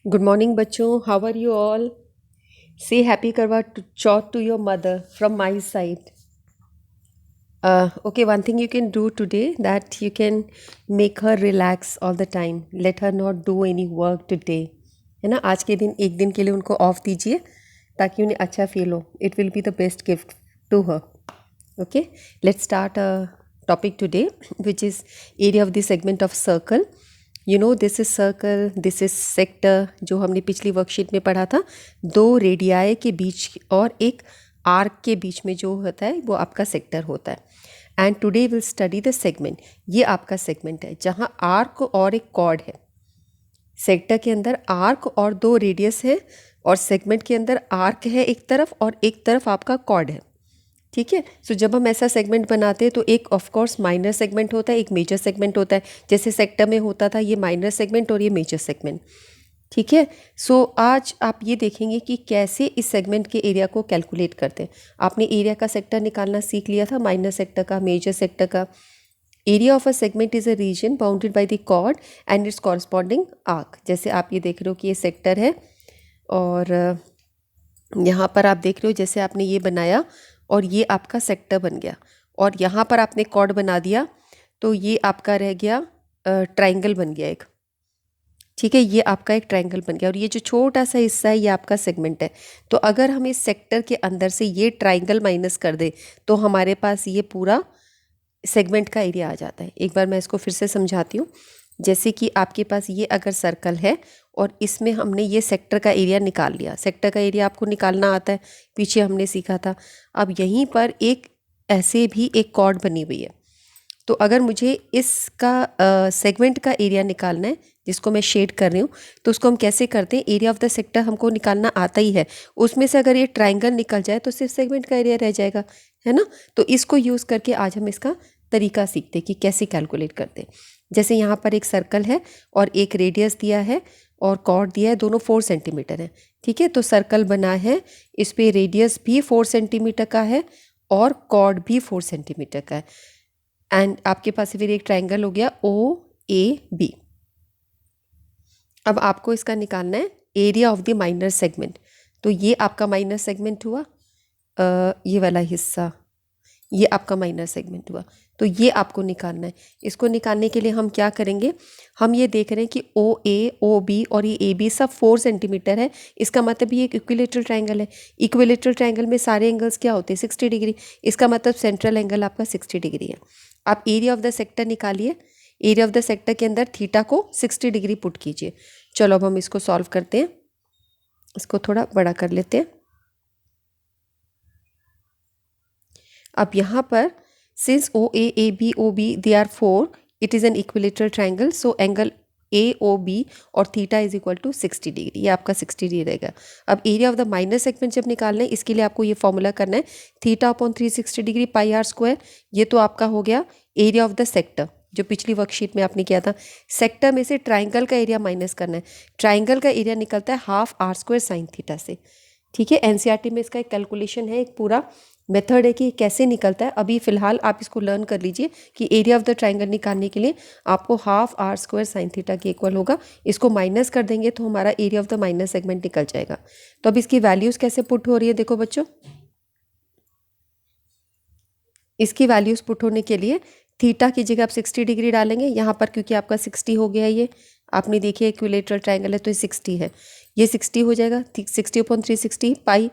Good morning, bachcho. How are you all? Say happy Karwa Chauth to your mother from my side. Okay, one thing you can do today that you can make her relax all the time. Let her not do any work today. है ना, आज के दिन एक दिन के लिए उनको ऑफ दीजिए ताकि उन्हें अच्छा फील हो. It will be the best gift to her. Okay, let's start a topic today, which is area of the segment of circle. This is circle, this is sector. जो हमने पिछली वर्कशीट में पढ़ा था, दो रेडियाई के बीच और एक आर्क के बीच में जो होता है वो आपका सेक्टर होता है. And today will study the segment. ये आपका सेगमेंट है जहाँ आर्क और एक कॉर्ड है. सेक्टर के अंदर आर्क और दो रेडियस है और सेगमेंट के अंदर आर्क है एक तरफ और एक तरफ आपका कॉर्ड है. ठीक है. सो जब हम ऐसा सेगमेंट बनाते हैं तो एक ऑफ कोर्स माइनर सेगमेंट होता है, एक मेजर सेगमेंट होता है. जैसे सेक्टर में होता था ये माइनर सेगमेंट और ये मेजर सेगमेंट. ठीक है. सो आज आप ये देखेंगे कि कैसे इस सेगमेंट के एरिया को कैलकुलेट करते हैं. आपने एरिया का सेक्टर निकालना सीख लिया था, माइनर सेक्टर का, मेजर सेक्टर का. Area of a segment is a region bounded by the chord and its corresponding arc. जैसे आप ये देख रहे हो कि ये सेक्टर है और यहाँ पर आप देख रहे हो जैसे आपने ये बनाया और ये आपका सेक्टर बन गया और यहाँ पर आपने कॉर्ड बना दिया तो ये आपका रह गया ट्रायंगल बन गया एक. ठीक है, ये आपका एक ट्रायंगल बन गया और ये जो छोटा सा हिस्सा है ये आपका सेगमेंट है. तो अगर हम इस सेक्टर के अंदर से ये ट्रायंगल माइनस कर दें तो हमारे पास ये पूरा सेगमेंट का एरिया आ जाता है. एक बार मैं इसको फिर से समझाती हूँ. जैसे कि आपके पास ये अगर सर्कल है और इसमें हमने ये सेक्टर का एरिया निकाल लिया. सेक्टर का एरिया आपको निकालना आता है, पीछे हमने सीखा था. अब यहीं पर एक ऐसे भी एक कॉर्ड बनी हुई है. तो अगर मुझे इसका सेगमेंट का एरिया निकालना है, जिसको मैं शेड कर रही हूँ, तो उसको हम कैसे करते हैं. एरिया ऑफ द सेक्टर हमको निकालना आता ही है. उसमें से अगर ये ट्राइंगल निकल जाए तो सिर्फ सेगमेंट का एरिया रह जाएगा, है ना. तो इसको यूज़ करके आज हम इसका तरीका सीखते हैं कि कैसे कैलकुलेट करते हैं. जैसे यहाँ पर एक सर्कल है और एक रेडियस दिया है और कॉर्ड दिया है, दोनों 4 सेंटीमीटर है. ठीक है, तो सर्कल बना है, इस पे रेडियस भी 4 सेंटीमीटर का है और कॉर्ड भी 4 सेंटीमीटर का है. एंड आपके पास फिर एक ट्रायंगल हो गया OAB. अब आपको इसका निकालना है area of the minor segment. तो ये आपका माइनर सेगमेंट हुआ, ये वाला हिस्सा ये आपका माइनर सेगमेंट हुआ. तो ये आपको निकालना है. इसको निकालने के लिए हम क्या करेंगे, हम ये देख रहे हैं कि OA, OB और ये AB सब 4 सेंटीमीटर है. इसका मतलब ये एक इक्विलेटरल ट्रायंगल है. इक्विलेटरल ट्रायंगल में सारे एंगल्स क्या होते हैं, 60 डिग्री. इसका मतलब सेंट्रल एंगल आपका 60 डिग्री है. आप एरिया ऑफ द सेक्टर निकालिए. एरिया ऑफ द सेक्टर के अंदर थीटा को 60 डिग्री पुट कीजिए. चलो अब हम इसको सॉल्व करते हैं. इसको थोड़ा बड़ा कर लेते हैं. अब यहाँ पर since OAABOB they are 4, it is an equilateral triangle. So angle AOB और theta is equal to 60 degree. ये आपका 60 डिग्री रहेगा. अब area of the minor segment जब निकालना है, इसके लिए आपको ये फॉर्मूला करना है theta upon 360 degree pi r square. ये तो आपका हो गया एरिया ऑफ द सेक्टर, जो पिछली वर्कशीट में आपने किया था. सेक्टर में से ट्राइंगल का एरिया माइनस करना है. ट्राइंगल का एरिया निकलता है half r square sine theta से. ठीक है, NCERT में इसका एक कैलकुलेशन है, एक पूरा मेथड है कि कैसे निकलता है. अभी फ़िलहाल आप इसको लर्न कर लीजिए कि एरिया ऑफ द ट्राइंगल निकालने के लिए आपको half r square sine theta के इक्वल होगा. इसको माइनस कर देंगे तो हमारा area of the minus segment निकल जाएगा. तो अब इसकी वैल्यूज़ कैसे पुट हो रही है, देखो बच्चों. इसकी वैल्यूज़ पुट होने के लिए थीटा की जगह आप 60 डिग्री डालेंगे. यहाँ पर क्योंकि आपका 60 हो गया है, ये आपने देखिए इक्विलेटरल ट्रायंगल है तो ये 60 है. ये 60 हो जाएगा. 60 अपॉन 360 पाई,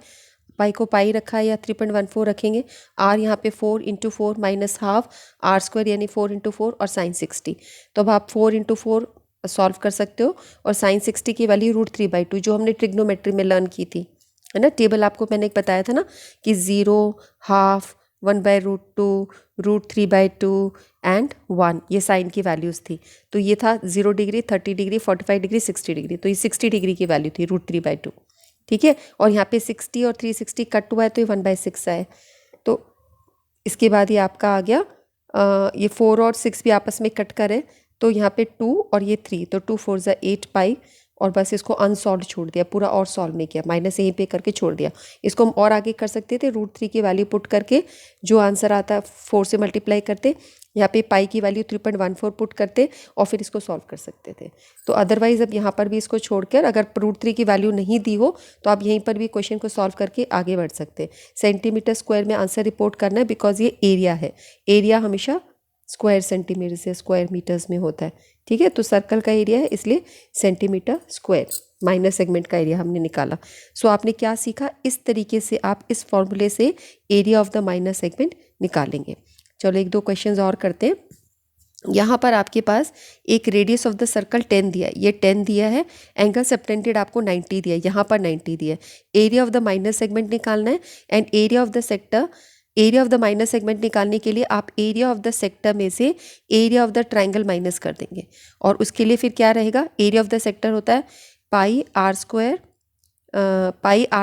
पाई को पाई रखा है या 3.14 रखेंगे. आर यहाँ पे 4 into 4 minus half r square यानी 4 इंटू 4 और साइन 60. तो अब आप 4 इंटू 4 सॉल्व कर सकते हो और साइन 60 की वैल्यू √3/2 जो हमने ट्रिग्नोमेट्री में लर्न की थी, है ना. टेबल आपको मैंने एक बताया था ना कि 0, हाफ, 1/√2, √3/2 एंड 1, ये साइन की वैल्यूज़ थी. तो ये था 0 डिग्री, 30 डिग्री, 45 डिग्री, 60 डिग्री. तो ये 60 डिग्री की वैल्यू थी √3/2. ठीक है, और यहाँ पे 60 और 360 कट हुआ है तो ये 1/6 आए. तो इसके बाद ये आपका आ गया, ये 4 और 6 भी आपस में कट करें तो यहाँ पे 2 और ये 3, तो 2 4 ज़ा 8 पाई. और बस इसको अनसॉल्व छोड़ दिया, पूरा और सॉल्व नहीं किया, माइनस यहीं पे करके छोड़ दिया. इसको हम और आगे कर सकते थे. √3 की वैल्यू पुट करके जो आंसर आता है 4 से मल्टीप्लाई करते, यहाँ पे पाई की वैल्यू 3.14 पुट करते और फिर इसको सॉल्व कर सकते थे। तो अदरवाइज अब यहाँ पर भी इसको छोड़कर अगर √3 की वैल्यू नहीं दी हो तो आप यहीं पर भी क्वेश्चन को सॉल्व करके आगे बढ़ सकते हैं। सेंटीमीटर स्क्वायर में आंसर रिपोर्ट करना है बिकॉज ये एरिया है, एरिया हमेशा स्क्वायर सेंटीमीटर से स्क्वायर मीटर्स में होता है। ठीक है, तो सर्कल का एरिया है इसलिए सेंटीमीटर स्क्वायर, माइनर सेगमेंट का एरिया हमने निकाला। सो आपने क्या सीखा, इस तरीके से आप इस फॉर्मूले से area of the minor segment निकालेंगे। चलो एक दो क्वेश्चंस और करते हैं। यहाँ पर आपके पास एक रेडियस ऑफ द सर्कल 10 दिया है, ये 10 दिया है, एंगल सबटेंडेड आपको 90 दिया है, यहाँ पर 90 दिया है। Area of the minor segment निकालना है and area of the sector, area of the minor segment निकालने के लिए आप एरिया ऑफ द सेक्टर में से area of the triangle minus कर देंगे और उसके लिए फिर क्या रहेगा, एरिया ऑफ द सेक्टर होता है pi r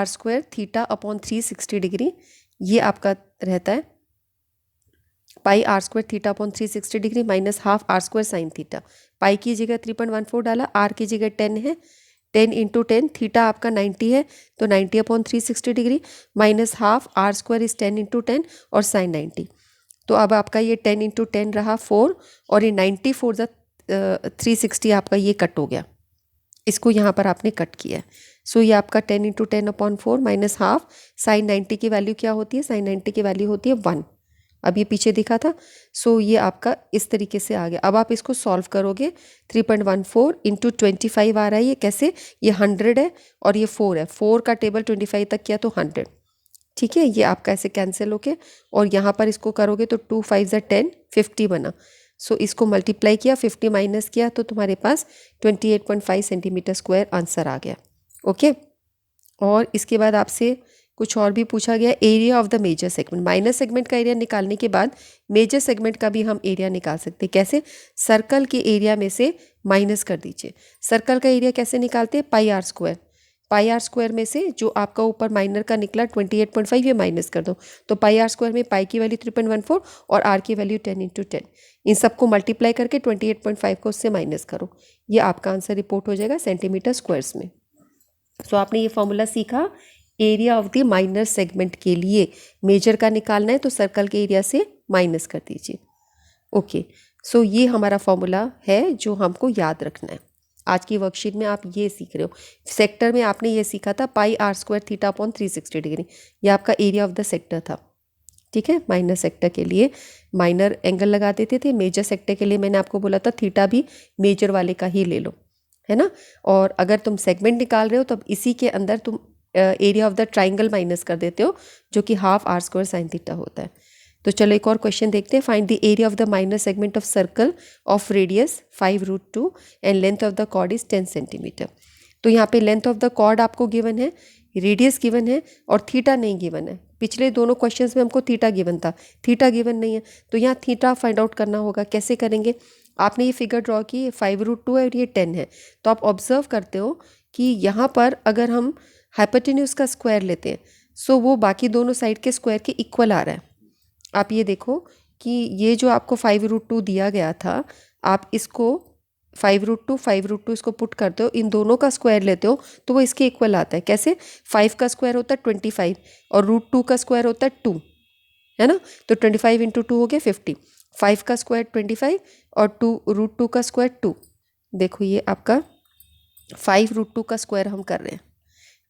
square theta upon 360 degree, ये आपका रहता है pi r square theta upon 360 degree minus half r square sine theta. Pi की जगह 3.14 डाला, आर की जगह 10 है, 10 इंटू 10, थीटा आपका 90 है तो 90 upon 360 degree minus half r square is 10 into 10 और साइन 90। तो अब आपका ये 10 इंटू 10 रहा 4 और ये 90 फोर द 360 आपका ये कट हो गया, इसको यहाँ पर आपने कट किया है। सो ये आपका 10 into 10 upon 4 minus half sine 90 की वैल्यू क्या होती है, साइन 90 की वैल्यू होती है 1, अब ये पीछे दिखा था। सो ये आपका इस तरीके से आ गया। अब आप इसको सॉल्व करोगे, 3.14 इंटू 25 आ रहा है, ये कैसे, ये 100 है और ये 4 है, 4 का टेबल 25 तक किया तो 100। ठीक है, ये आपका ऐसे कैंसिल होके और यहाँ पर इसको करोगे तो 2 5 10 50 बना। सो इसको मल्टीप्लाई किया, 50 माइनस किया तो तुम्हारे पास 28.5 सेंटीमीटर स्क्वायर आंसर आ गया। ओके, और इसके बाद आपसे कुछ और भी पूछा गया, area of the major segment. Minor segment का एरिया निकालने के बाद मेजर सेगमेंट का भी हम एरिया निकाल सकते हैं। कैसे, सर्कल के एरिया में से माइनस कर दीजिए। सर्कल का एरिया कैसे निकालते हैं, pi r square, pi r square में से जो आपका ऊपर माइनर का निकला 28.5 ये माइनस कर दो, तो पाई आर स्क्वायर में पाई की वैल्यू 3.14 और आर की वैल्यू 10 इंटू 10, इन सबको मल्टीप्लाई करके 28.5 को उससे माइनस करो, ये आपका आंसर रिपोर्ट हो जाएगा सेंटीमीटर स्क्वायर्स में। सो आपने ये फॉर्मूला सीखा, area of the minor segment के लिए मेजर का निकालना है तो सर्कल के एरिया से माइनस कर दीजिए। ओके, सो ये हमारा फॉर्मूला है जो हमको याद रखना है। आज की वर्कशीट में आप ये सीख रहे हो। सेक्टर में आपने ये सीखा था pi r square theta upon 360 degree, ये आपका एरिया ऑफ द सेक्टर था। ठीक है, माइनर सेक्टर के लिए माइनर एंगल लगा देते थे, मेजर सेक्टर के लिए मैंने आपको बोला था थीटा भी मेजर वाले का ही ले लो, है ना। और अगर तुम सेगमेंट निकाल रहे हो तो इसी के अंदर तुम area of the triangle minus कर देते हो जो कि half r square sine theta होता है। तो चलो एक और क्वेश्चन देखते हैं। Find the area of the minor segment of circle of radius 5√2 and length of the chord is 10 centimetre. तो यहाँ पे लेंथ ऑफ द कॉर्ड आपको गिवन है, रेडियस गिवन है और थीटा नहीं गिवन है। पिछले दोनों क्वेश्चंस में हमको थीटा गिवन था, थीटा गिवन नहीं है, तो यहाँ थीटा फाइंड आउट करना होगा। कैसे करेंगे, आपने ये फिगर ड्रॉ की, 5√2 है और ये 10 है, तो आप ऑब्जर्व करते हो कि यहाँ पर अगर हम हाइपोटेन्यूज का स्क्वायर लेते हैं सो वो बाकी दोनों साइड के स्क्वायर के इक्वल आ रहा है। आप ये देखो कि ये जो आपको 5√2 दिया गया था, आप इसको 5√2 इसको पुट करते हो, इन दोनों का स्क्वायर लेते हो तो वो इसके इक्वल आता है। कैसे, 5 का स्क्वायर होता है 25 और √2 का स्क्वायर होता है 2, है ना। तो 25 इंटू 2 हो गया 50, 5 का स्क्वायर 25 और √2 का स्क्वायर 2। देखो ये आपका 5√2 का स्क्वायर हम कर रहे हैं।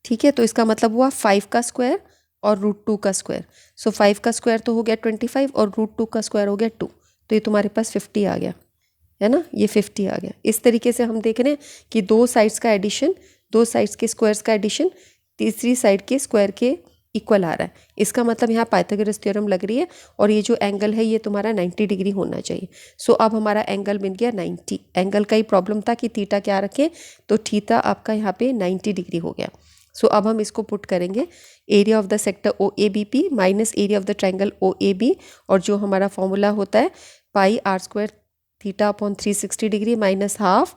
ठीक है, तो इसका मतलब हुआ 5 का स्क्वायर और √2 का स्क्वायर। सो 5 का स्क्वायर तो हो गया 25 और √2 का स्क्वायर हो गया 2, तो ये तुम्हारे पास 50 आ गया, है ना, ये 50 आ गया। इस तरीके से हम देख रहे हैं कि दो साइड्स का एडिशन, दो साइड्स के स्क्वायर्स का एडिशन तीसरी साइड के स्क्वायर के इक्वल आ रहा है। इसका मतलब यहाँ पाइथागोरस थ्योरम लग रही है और ये जो एंगल है ये तुम्हारा 90 डिग्री होना चाहिए। सो अब हमारा एंगल बन गया 90। एंगल का ही प्रॉब्लम था कि थीटा क्या रखें, तो थीटा आपका यहाँ पे 90 डिग्री हो गया। सो अब हम इसको पुट करेंगे, area of the sector OABP minus area of the triangle OAB, और जो हमारा फॉर्मूला होता है pi r square theta upon 360 degree minus half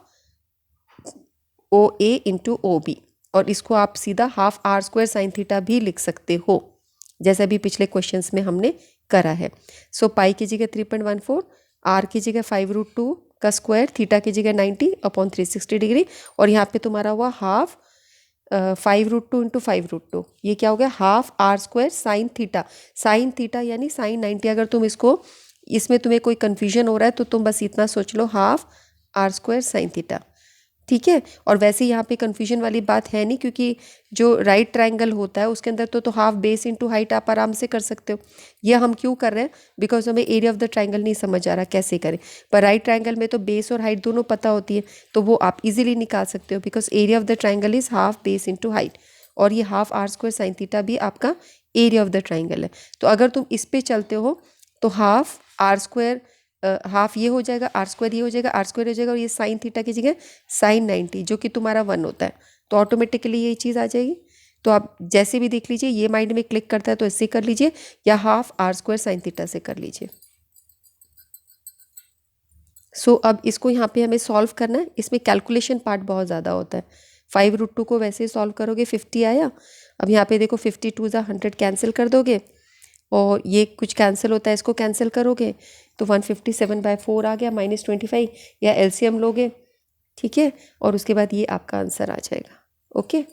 OA into OB, और इसको आप सीधा half r square sine theta भी लिख सकते हो जैसा भी पिछले क्वेश्चंस में हमने करा है। सो पाई की जगह 3.14, आर की जगह 5√2 का स्क्वायर, थीटा की जगह 90 अपॉन 360 डिग्री, और यहाँ पे तुम्हारा हुआ हाफ 5√2 इंटू 5√2, ये क्या हो गया half r square sine theta. Sine theta यानी साइन 90, अगर तुम इसको इसमें तुम्हें कोई कन्फ्यूजन हो रहा है तो तुम बस इतना सोच लो, half r square sine theta, ठीक है। और वैसे यहाँ पे कन्फ्यूजन वाली बात है नहीं, क्योंकि जो राइट ट्रायंगल होता है उसके अंदर तो हाफ बेस इनटू हाइट आप आराम से कर सकते हो। ये हम क्यों कर रहे हैं, बिकॉज हमें एरिया ऑफ द ट्रायंगल नहीं समझ आ रहा कैसे करें। पर राइट ट्रायंगल में तो बेस और हाइट दोनों पता होती है, तो वो आप इजीली निकाल सकते हो, because area of the triangle is half base into height, और ये half r square sine theta भी आपका एरिया ऑफ द ट्रायंगल है। तो अगर तुम इस पे चलते हो तो हाफ आर स्क्वायर, हाफ ये हो जाएगा, आर स्क्वायर ये हो जाएगा, आर स्क्वायर हो जाएगा, और ये साइन थीटा की जगह साइन 90 जो कि तुम्हारा 1 होता है, तो ऑटोमेटिकली ये चीज़ आ जाएगी। तो आप जैसे भी देख लीजिए, ये माइंड में क्लिक करता है तो इससे कर लीजिए, या half r square sine theta से कर लीजिए। सो अब इसको यहाँ पे हमें सॉल्व करना है। इसमें कैलकुलेशन पार्ट बहुत ज़्यादा होता है। 5√2 को वैसे ही सॉल्व करोगे 50 आया। अब यहाँ पे देखो 52 ज़ा 100 कैंसिल कर दोगे, और ये कुछ कैंसिल होता है, इसको कैंसिल करोगे तो 157/4 आ गया, -25, या एलसीएम लोगे, ठीक है। और उसके बाद ये आपका आंसर आ जाएगा। ओके,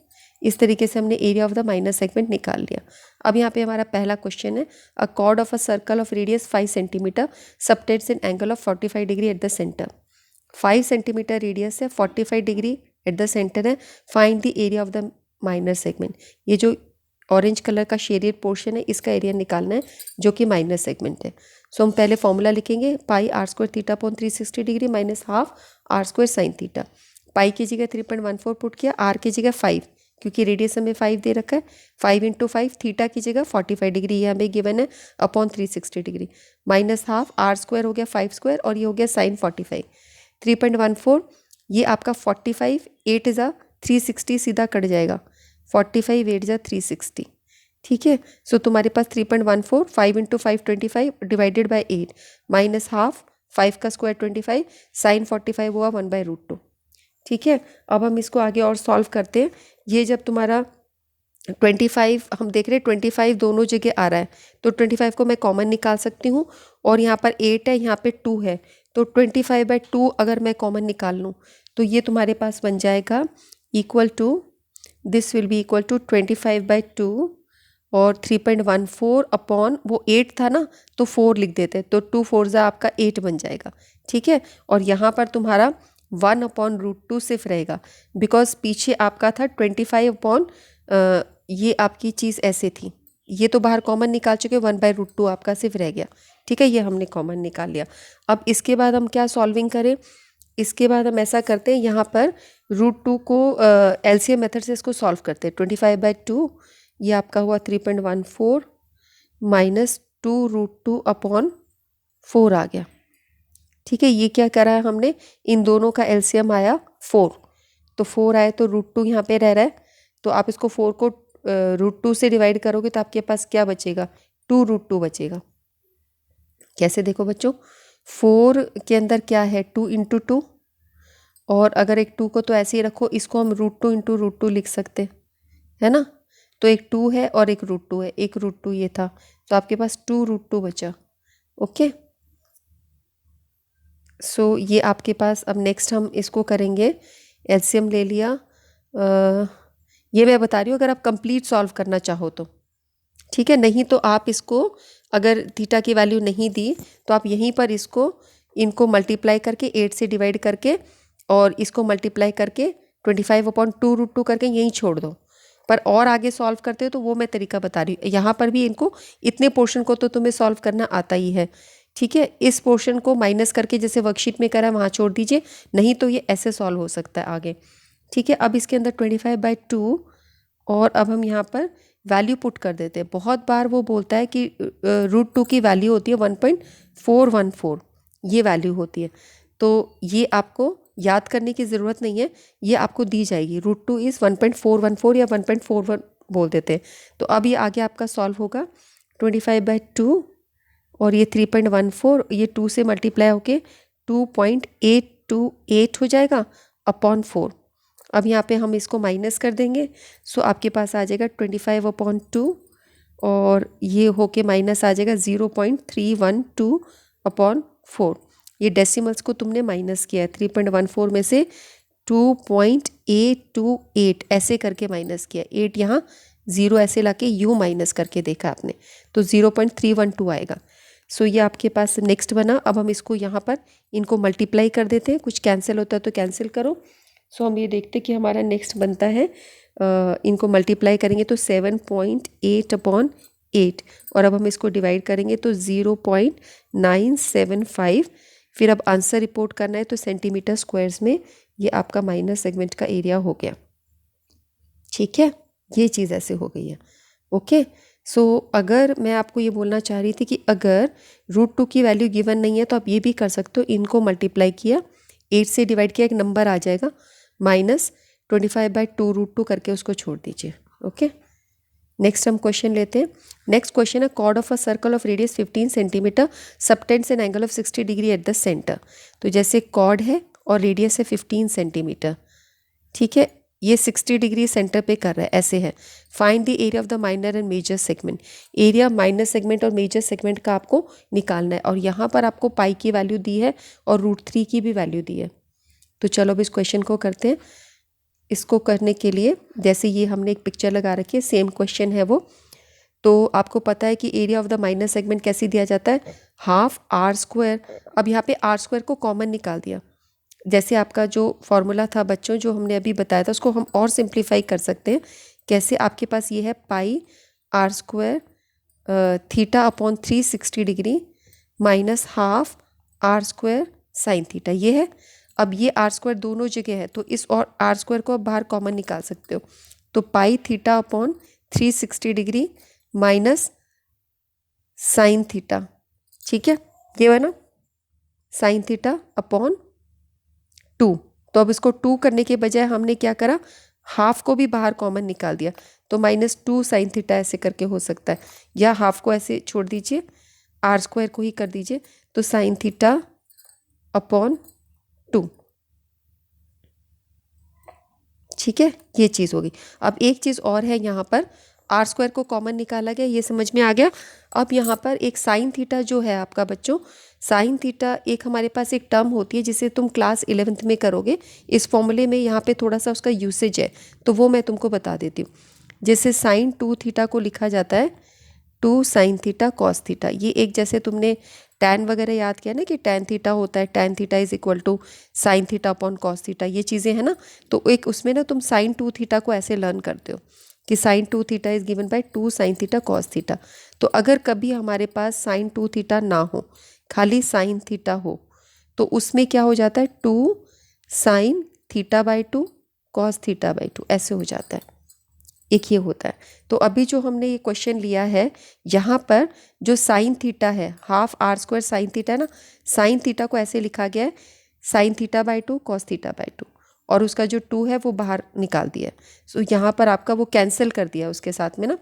इस तरीके से हमने area of the minor segment निकाल लिया। अब यहाँ पे हमारा पहला क्वेश्चन है, अ cord of a circle of radius 5 centimetre subtends an angle of 45 degree at the centre. 5 centimetre radius है, 45 डिग्री एट द सेंटर है, find the area of the minor segment. ये जो ऑरेंज कलर का shaded portion है, इसका area निकालना है, जो कि माइनर सेगमेंट है। सो हम पहले फॉर्मूला लिखेंगे, pi r square theta upon 360 degree minus half r square sine theta. Pi की जगह 3.14 पुट किया, आर की जगह 5, क्योंकि रेडियस हमें 5 दे रखा है, 5 × 5, थीटा की जगह 45 डिग्री ये हमें गिवन है, upon 360 degree, minus half r square हो गया 5 स्क्वायर, और ये हो गया साइन 45, 3.14, ये आपका 45, 8 ज़ा 360 सीधा कट जाएगा, 45, 8 ज़ा 360, ठीक है। सो तुम्हारे पास 3.14, 5 × 5 25 डिवाइडेड बाई 8, माइनस हाफ 5 का स्क्वायर 25, साइन 45 हुआ 1/√2, ठीक है। अब हम इसको आगे और सॉल्व करते हैं। ये जब तुम्हारा 25 हम देख रहे हैं, 25 दोनों जगह आ रहा है, तो 25 को मैं कॉमन निकाल सकती हूँ, और यहाँ पर 8 है, यहाँ पे 2 है, तो 25/2 अगर मैं कॉमन निकाल लूँ तो ये तुम्हारे पास बन जाएगा equal to, this will be equal to 25/2, और 3.14 अपॉन वो 8 था ना, तो 4 लिख देते, तो 2 4 ज़ा आपका 8 बन जाएगा, ठीक है। और यहाँ पर तुम्हारा 1/√2 सिर्फ रहेगा, बिकॉज पीछे आपका था 25 ये आपकी चीज़ ऐसे थी, ये तो बाहर कॉमन निकाल चुके, 1/√2 आपका सिर्फ रह गया, ठीक है। ये हमने कॉमन निकाल लिया। अब इसके बाद हम क्या सॉल्विंग करें, इसके बाद हम ऐसा करते हैं, यहाँ पर √2 को एलसीएम मेथड से इसको सॉल्व करते हैं। 25/2 ये आपका हुआ 3.14 माइनस 2√2 अपॉन 4 आ गया, ठीक है। ये क्या करा है हमने, इन दोनों का एलसीएम आया 4, तो 4 आया, तो √2 यहाँ पे रह रहा है, तो आप इसको 4 को √2 से डिवाइड करोगे तो आपके पास क्या बचेगा, 2√2 बचेगा। कैसे देखो बच्चों, 4 के अंदर क्या है, 2 × 2, और अगर एक 2 को तो ऐसे ही रखो, इसको हम √2 × √2 लिख सकते है ना। तो एक 2 है और एक √2 है, एक √2 ये था, तो आपके पास 2√2 बचा। ओके, सो ये आपके पास, अब नेक्स्ट हम इसको करेंगे, एलसीएम ले लिया। ये मैं बता रही हूँ अगर आप कंप्लीट सॉल्व करना चाहो तो, ठीक है। नहीं तो आप इसको, अगर थीटा की वैल्यू नहीं दी तो आप यहीं पर इसको, इनको मल्टीप्लाई करके 8 से डिवाइड करके, और इसको मल्टीप्लाई करके 25/2√2 करके यहीं छोड़ दो। पर और आगे सॉल्व करते हो तो वो मैं तरीका बता रही हूँ। यहाँ पर भी इनको, इतने पोर्शन को तो तुम्हें सॉल्व करना आता ही है, ठीक है। इस पोर्शन को माइनस करके जैसे वर्कशीट में करा वहाँ छोड़ दीजिए, नहीं तो ये ऐसे सॉल्व हो सकता है आगे, ठीक है। अब इसके अंदर 25/2, और अब हम यहाँ पर वैल्यू पुट कर देते हैं। बहुत बार वो बोलता है कि √2 की वैल्यू होती है 1.414, ये वैल्यू होती है, तो ये आपको याद करने की ज़रूरत नहीं है, ये आपको दी जाएगी। √2 इज़ 1.414 या 1.41 बोल देते हैं। तो अब ये आगे आपका सॉल्व होगा 25/2, और ये 3.14, ये 2 से मल्टीप्लाई होके 2.828 हो जाएगा अपॉन 4। अब यहाँ पे हम इसको माइनस कर देंगे, सो आपके पास आ जाएगा 25/2, और ये होके माइनस आ जाएगा 0.312 अपॉन 4। ये डेसिमल्स को तुमने माइनस किया है, 3.14 में से 2.828 ऐसे करके माइनस किया, 8 यहाँ 0 ऐसे लाके यूँ माइनस करके देखा आपने, तो 0.312 आएगा। सो ये आपके पास नेक्स्ट बना। अब हम इसको यहाँ पर इनको मल्टीप्लाई कर देते हैं, कुछ कैंसिल होता है तो कैंसिल करो। सो हम ये देखते हैं कि हमारा नेक्स्ट बनता है, इनको मल्टीप्लाई करेंगे तो 7.8/8, और अब हम इसको डिवाइड करेंगे तो 0.975। फिर अब आंसर रिपोर्ट करना है तो सेंटीमीटर स्क्वायर्स में ये आपका माइनर सेगमेंट का एरिया हो गया। ठीक है, ये चीज़ ऐसे हो गई है। ओके, सो अगर मैं आपको ये बोलना चाह रही थी कि अगर √2 की वैल्यू गिवन नहीं है तो आप ये भी कर सकते हो, इनको मल्टीप्लाई किया 8 से डिवाइड किया, एक नंबर आ जाएगा -25/2 √2 करके उसको छोड़ दीजिए। ओके, नेक्स्ट हम क्वेश्चन लेते हैं। नेक्स्ट क्वेश्चन है, chord of a circle of radius 15 centimetre subtends an angle of 60 degree at the centre. तो जैसे कॉर्ड है और रेडियस है 15 सेंटीमीटर, ठीक है, ये 60 डिग्री सेंटर पे कर रहा है, ऐसे है। Find the area of the minor and major segment. Area minor segment और मेजर सेगमेंट का आपको निकालना है, और यहाँ पर आपको पाई की वैल्यू दी है और √3 की भी वैल्यू दी है। तो चलो अब इस क्वेश्चन को करते हैं। इसको करने के लिए जैसे ये हमने एक पिक्चर लगा रखी है, सेम क्वेश्चन है वो। तो आपको पता है कि area of the minor segment कैसे दिया जाता है, ½ R²। अब यहाँ पे R² को कॉमन निकाल दिया। जैसे आपका जो फॉर्मूला था बच्चों, जो हमने अभी बताया था, उसको हम और सिंप्लीफाई कर सकते हैं। कैसे, आपके पास ये है πr² θ/360 डिग्री -½ R² sin θ, ये है। अब ये R² दोनों जगह है तो इस और R² को आप बाहर कॉमन निकाल सकते हो। तो πθ/360 डिग्री माइनस sin θ, ठीक है, ये है ना, sin θ/2। तो अब इसको 2 करने के बजाय हमने क्या करा, हाफ को भी बाहर कॉमन निकाल दिया, तो -2 sin θ ऐसे करके हो सकता है, या हाफ को ऐसे छोड़ दीजिए, R² को ही कर दीजिए, तो sin θ/2। ठीक है, ये चीज़ होगी। अब एक चीज़ और है, यहाँ पर R² को कॉमन निकाला गया, ये समझ में आ गया। अब यहाँ पर एक sin θ जो है आपका बच्चों, sin θ एक हमारे पास एक टर्म होती है जिसे तुम क्लास 11th में करोगे। इस फॉर्मूले में यहाँ पे थोड़ा सा उसका यूसेज है, तो वो मैं तुमको बता देती हूँ। जैसे sin 2θ को लिखा जाता है 2 sin θ cos θ। ये एक, जैसे तुमने tan वगैरह याद किया ना कि tan θ होता है, tan θ = sin θ/cos θ, ये चीज़ें हैं ना। तो एक उसमें ना तुम sin 2θ को ऐसे लर्न करते हो कि sin 2θ is given by 2 sin θ cos θ। तो अगर कभी हमारे पास sin 2θ ना हो, खाली sin θ हो, तो उसमें क्या हो जाता है, 2 sin θ/2 cos θ/2 ऐसे हो जाता है। एक ये होता है। तो अभी जो हमने ये क्वेश्चन लिया है, यहाँ पर जो sin θ है, ½ R² sin θ है ना, sin θ को ऐसे लिखा गया है sin θ/2 cos θ/2, और उसका जो 2 है वो बाहर निकाल दिया है। सो यहाँ पर आपका वो कैंसिल कर दिया उसके साथ में ना,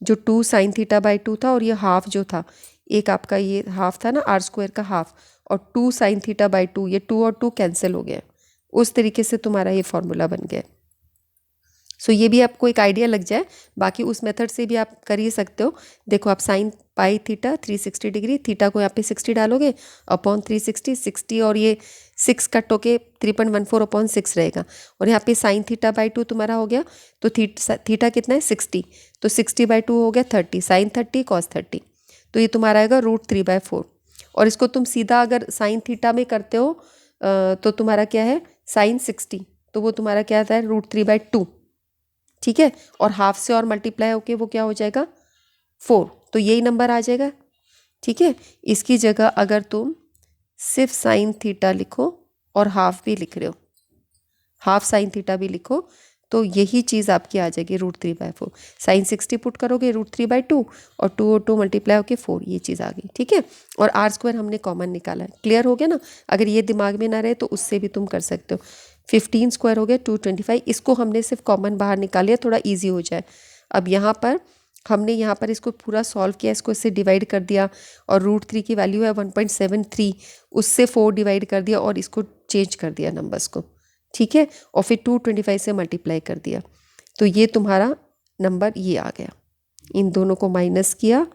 जो 2 sin θ/2 था, और ये हाफ जो था, एक आपका ये हाफ था ना R² का हाफ, और 2 sin θ/2, ये 2 और 2 कैंसिल हो गया। उस तरीके से तुम्हारा ये फॉर्मूला बन गया। सो ये भी आपको एक आइडिया लग जाए। बाकी उस मेथड से भी आप कर ही सकते हो। देखो, आप sin πθ 360 डिग्री, थीटा को यहाँ पे 60 डालोगे अपॉन 360, और ये 6 कट होके 3.14/6 रहेगा, और यहाँ पे sin θ/2 तुम्हारा हो गया। तो थीटा कितना है, 60, तो 60/2 हो गया 30, sin 30 cos 30, तो ये तुम्हारा आएगा √3/4। और इसको तुम सीधा अगर sin θ में करते हो तो तुम्हारा क्या है, sin 60, तो वो तुम्हारा क्या आता है, √3/2। ठीक है, और हाफ से और मल्टीप्लाई होके वो क्या हो जाएगा, 4, तो यही नंबर आ जाएगा। ठीक है, इसकी जगह अगर तुम सिर्फ sin θ लिखो और हाफ भी लिख रहे हो, हाफ sin θ भी लिखो, तो यही चीज़ आपकी आ जाएगी √3/4। sin 60 पुट करोगे √3/2, और 2 और 2 मल्टीप्लाई होके 4, ये चीज़ आ गई। ठीक है, और R² हमने कॉमन निकाला है। क्लियर हो गया ना। अगर ये दिमाग में ना रहे तो उससे भी तुम कर सकते हो। 15² हो गया 225, इसको हमने सिर्फ कॉमन बाहर निकाल लिया, थोड़ा ईजी हो जाए। अब यहाँ पर हमने यहाँ पर इसको पूरा सॉल्व किया, इसको इससे डिवाइड कर दिया, और √3 की वैल्यू है 1.73, उससे 4 डिवाइड कर दिया और इसको चेंज कर दिया नंबर्स को। ठीक है, और फिर 225 से मल्टीप्लाई कर दिया, तो ये तुम्हारा नंबर ये आ गया। इन दोनों को माइनस किया,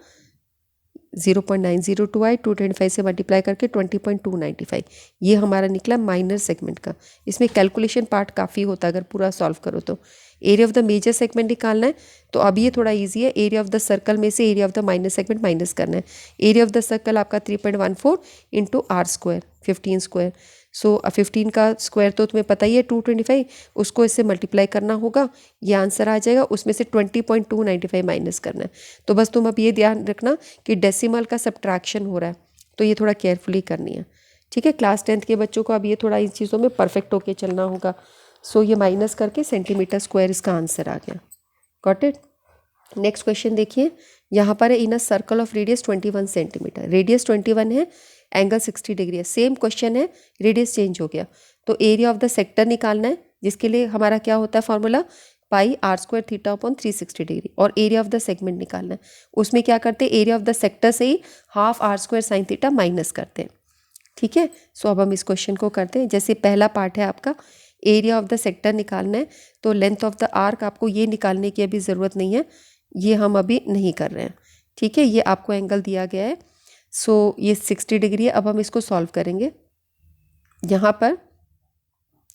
0.902 आई, 225 से मल्टीप्लाई करके 20.295, ये हमारा निकला माइनर सेगमेंट का। इसमें कैलकुलेशन पार्ट काफ़ी होता है अगर पूरा सॉल्व करो तो। Area of the major segment निकालना है, तो अब ये थोड़ा इजी है। एरिया ऑफ द सर्कल में से area of the minor segment minus करना है। एरिया ऑफ द सर्कल आपका 3.14 इंटू आर स्क्वायर 15 स्क्वायर। सो 15 का स्क्वायर तो तुम्हें पता ही है 225, उसको इससे मल्टीप्लाई करना होगा, ये आंसर आ जाएगा। उसमें से 20.295 माइनस करना है। तो बस तुम अब ये ध्यान रखना कि डेसिमल का सब्ट्रैक्शन हो रहा है, तो ये थोड़ा केयरफुली करनी है, ठीक है। क्लास 10th के बच्चों को अब ये थोड़ा इन चीज़ों में परफेक्ट होके चलना होगा। सो ये माइनस करके सेंटीमीटर स्क्वायर इसका आंसर आ गया। Got it. नेक्स्ट क्वेश्चन देखिए, यहाँ पर है in a circle of radius 21 centimetre, radius 21 है, एंगल 60 डिग्री है। सेम क्वेश्चन है, रेडियस चेंज हो गया, तो एरिया ऑफ द सेक्टर निकालना है, जिसके लिए हमारा क्या होता है formula, pi r square theta upon 360 degree. और एरिया ऑफ द सेगमेंट निकालना है, उसमें क्या करते हैं, एरिया ऑफ द सेक्टर से ही half r square sine theta minus करते हैं, ठीक है। सो अब हम इस क्वेश्चन को करते हैं। जैसे पहला पार्ट है आपका एरिया ऑफ द सेक्टर निकालना है, तो लेंथ ऑफ द आर्क आपको ये निकालने की अभी ज़रूरत नहीं है, ये हम अभी नहीं कर रहे हैं, ठीक है। ये आपको एंगल दिया गया है, सो ये 60 डिग्री है। अब हम इसको सॉल्व करेंगे। यहाँ पर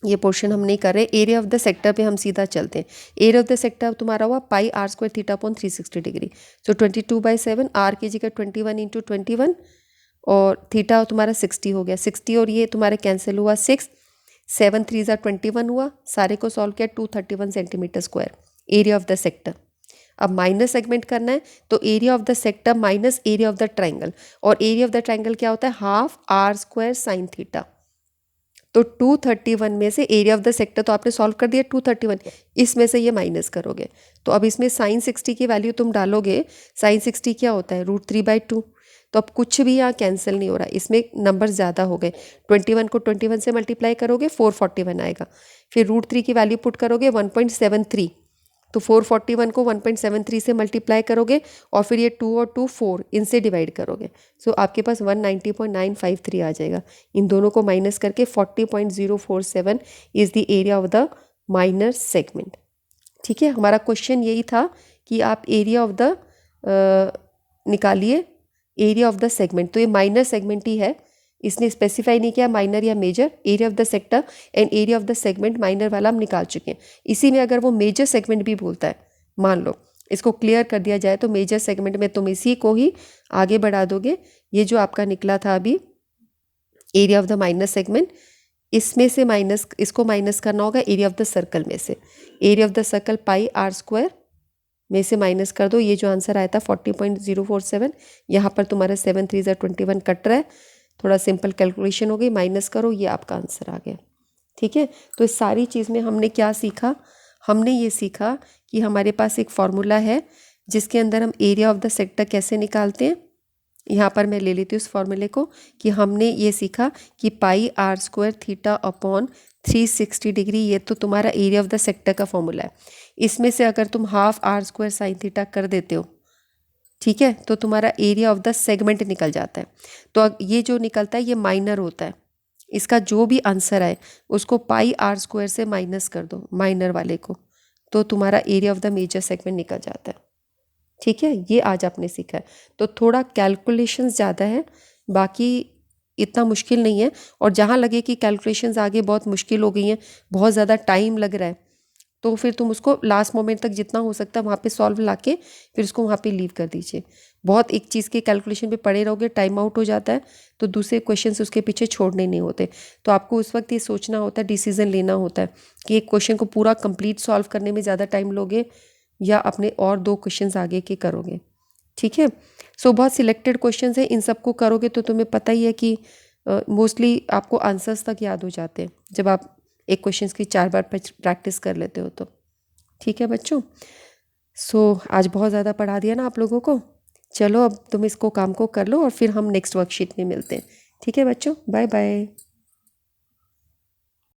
ये पोर्शन हम नहीं कर रहे, एरिया ऑफ द सेक्टर पे हम सीधा चलते हैं। एरिया ऑफ द सेक्टर तुम्हारा हुआ pi r square theta upon 360 degree. So 22/7, r की जगह 21 इंटू 21 और थीटा तुम्हारा 60 हो गया। 60 और ये तुम्हारे कैंसिल हुआ, 6 7 3 ज़ा 21 हुआ, सारे को सॉल्व किया, 231 centimetre square area of the sector. अब माइनस सेगमेंट करना है, तो area of the sector minus area of the triangle, और एरिया ऑफ द ट्रायंगल क्या होता है, half r square sine theta. तो 231 में से एरिया ऑफ द सेक्टर तो आपने सॉल्व कर दिया 231, इसमें से ये माइनस करोगे, तो अब इसमें साइन 60 की वैल्यू तुम डालोगे। साइन 60 क्या होता है, √3/2। तो अब कुछ भी यहाँ कैंसिल नहीं हो रहा, इसमें नंबर ज़्यादा हो गए। 21 को 21 से मल्टीप्लाई करोगे 441 आएगा, फिर √3 की वैल्यू पुट करोगे 1.73, तो 441 को 1.73 से मल्टीप्लाई करोगे, और फिर ये 2 और 2 4 इनसे डिवाइड करोगे। सो आपके पास 190.953 आ जाएगा। इन दोनों को माइनस करके 40.047 is the area of the minor segment, ठीक है। हमारा क्वेश्चन यही था कि आप एरिया ऑफ द निकालिए, एरिया ऑफ द सेगमेंट। तो ये माइनर सेगमेंट ही है, इसने स्पेसिफाई नहीं किया माइनर या major. Area of the sector and area of the segment minor वाला हम निकाल चुके हैं। इसी में अगर वो मेजर सेगमेंट भी बोलता है, मान लो इसको क्लियर कर दिया जाए, तो मेजर सेगमेंट में तुम इसी को ही आगे बढ़ा दोगे। ये जो आपका निकला था अभी area of the minor segment, इसमें से माइनस, इसको माइनस करना होगा एरिया ऑफ द सर्कल में से। Area of the circle pi r square में से माइनस कर दो, ये जो आंसर आया था 40.047, यहाँ पर तुम्हारा 7 3 ज़ा 21 कट रहा है, थोड़ा सिंपल कैलकुलेशन हो गई, माइनस करो, ये आपका आंसर आ गया, ठीक है। तो इस सारी चीज़ में हमने क्या सीखा, हमने ये सीखा कि हमारे पास एक फॉर्मूला है जिसके अंदर हम एरिया ऑफ द सेक्टर कैसे निकालते हैं। यहाँ पर मैं ले लेती हूँ उस फॉर्मूले को, कि हमने ये सीखा कि pi r square theta upon 360 degree, ये तो तुम्हारा एरिया ऑफ द सेक्टर का फॉर्मूला है। इसमें से अगर तुम half r square sine theta कर देते हो, ठीक है, तो तुम्हारा एरिया ऑफ द सेगमेंट निकल जाता है। तो ये जो निकलता है ये माइनर होता है, इसका जो भी आंसर है उसको पाई आर स्क्वायर से माइनस कर दो माइनर वाले को, तो तुम्हारा area of the major segment निकल जाता है, ठीक है। ये आज आपने सीखा है। तो थोड़ा कैलकुलेशंस ज़्यादा है, बाकी इतना मुश्किल नहीं है। और जहाँ लगे कि कैलकुलेशंस आगे बहुत मुश्किल हो गई हैं, बहुत ज़्यादा टाइम लग रहा है, तो फिर तुम उसको लास्ट मोमेंट तक जितना हो सकता है वहाँ पे सॉल्व लाके फिर उसको वहाँ पे लीव कर दीजिए। बहुत एक चीज़ के कैलकुलेशन पे पड़े रहोगे, टाइम आउट हो जाता है, तो दूसरे क्वेश्चंस उसके पीछे छोड़ने नहीं होते। तो आपको उस वक्त ये सोचना होता है, डिसीजन लेना होता है कि एक क्वेश्चन को पूरा कंप्लीट सॉल्व करने में ज़्यादा टाइम लोगे या अपने और 2 क्वेश्चंस आगे के करोगे, ठीक है। सो बहुत सिलेक्टेड क्वेश्चंस है, इन सबको करोगे तो तुम्हें पता ही है कि मोस्टली आपको आंसर्स तक याद हो जाते हैं जब आप एक क्वेश्चंस की 4 बार प्रैक्टिस कर लेते हो तो, ठीक है बच्चों। सो आज बहुत ज़्यादा पढ़ा दिया ना आप लोगों को। चलो अब तुम इसको काम को कर लो और फिर हम नेक्स्ट वर्कशीट में मिलते हैं, ठीक है बच्चों। Bye bye.